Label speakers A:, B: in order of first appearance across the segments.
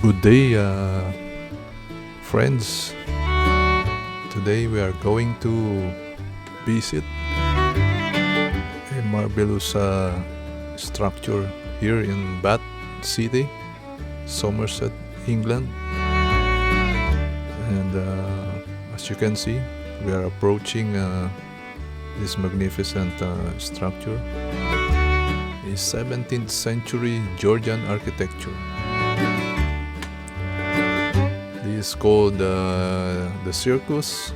A: Good day, friends. Today we are going to visit a marvelous structure here in Bath City, Somerset, England. And as you can see, we are approaching this magnificent structure. A 17th century Georgian architecture. This is called the Circus,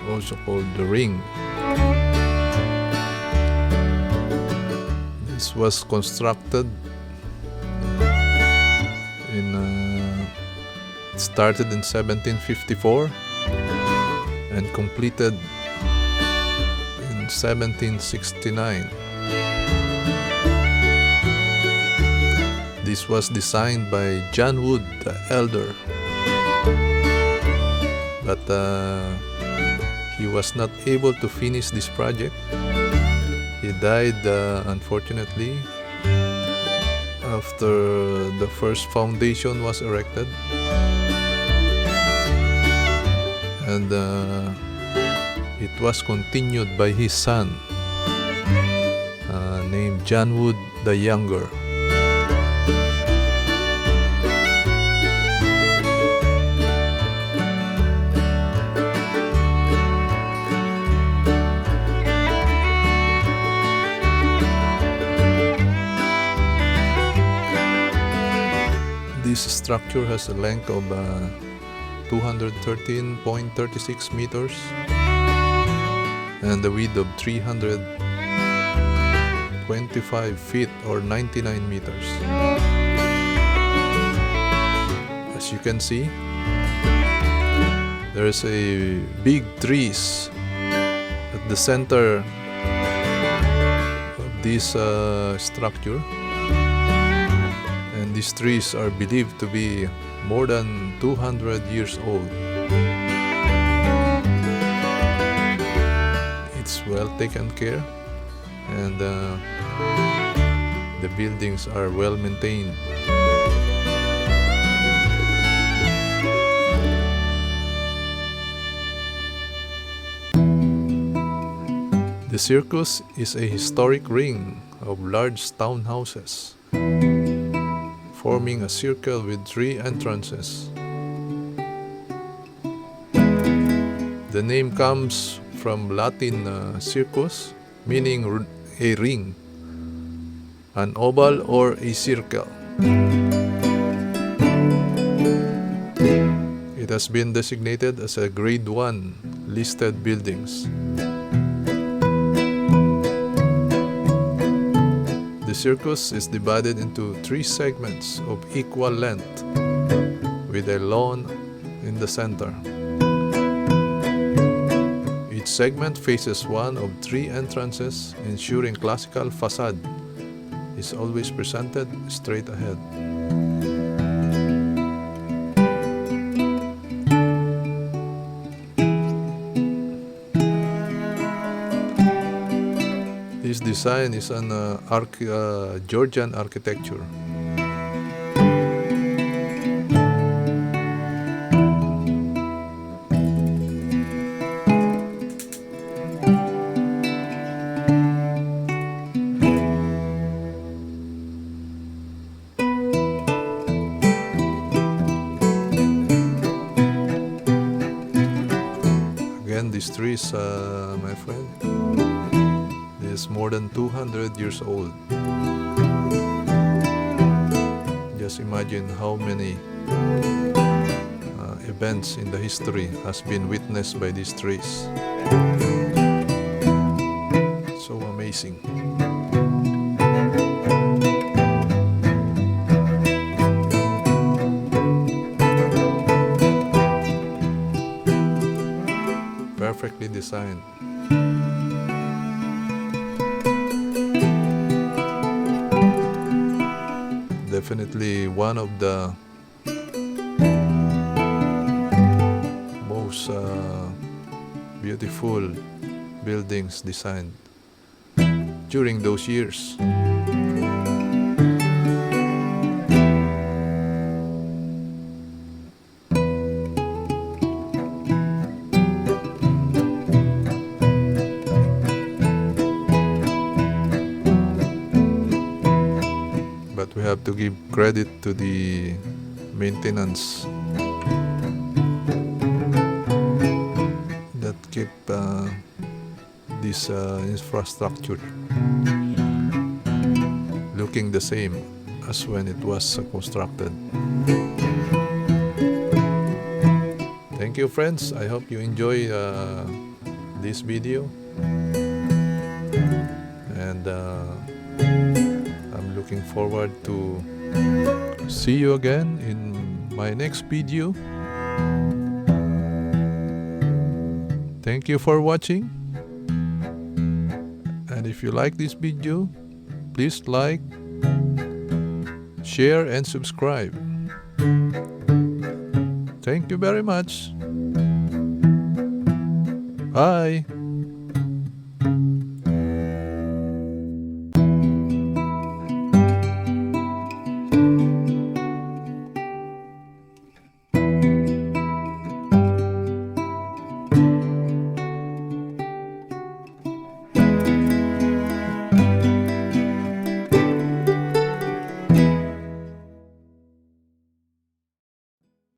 A: also called the Ring. This was constructed it started in 1754 and completed in 1769. This was designed by John Wood the Elder, but he was not able to finish this project. He died unfortunately after the first foundation was erected, and it was continued by his son named John Wood the Younger. This structure has a length of 213.36 meters and a width of 325 feet or 99 meters. As you can see, there is a big trees at the center of this structure. These trees are believed to be more than 200 years old. It's well taken care, and the buildings are well maintained. The Circus is a historic ring of large townhouses, forming a circle with 3 entrances. The name comes from Latin circus, meaning a ring, an oval or a circle. It has been designated as a Grade 1 listed buildings. The circus is divided into 3 segments of equal length, with a lawn in the center. Each segment faces one of 3 entrances, ensuring classical facade is always presented straight ahead. This design is an Georgian architecture. Again, these trees, my friend, is more than 200 years old. Just imagine how many events in the history has been witnessed by these trees. So amazing. Perfectly designed. Definitely one of the most beautiful buildings designed during those years. but we have to give credit to the maintenance that keep this infrastructure looking the same as when it was constructed. Thank you, friends. I hope you enjoy this video, and I'm looking forward to see you again in my next video. Thank you for watching, and if you like this video, please like, share, and subscribe. Thank you very much. Bye.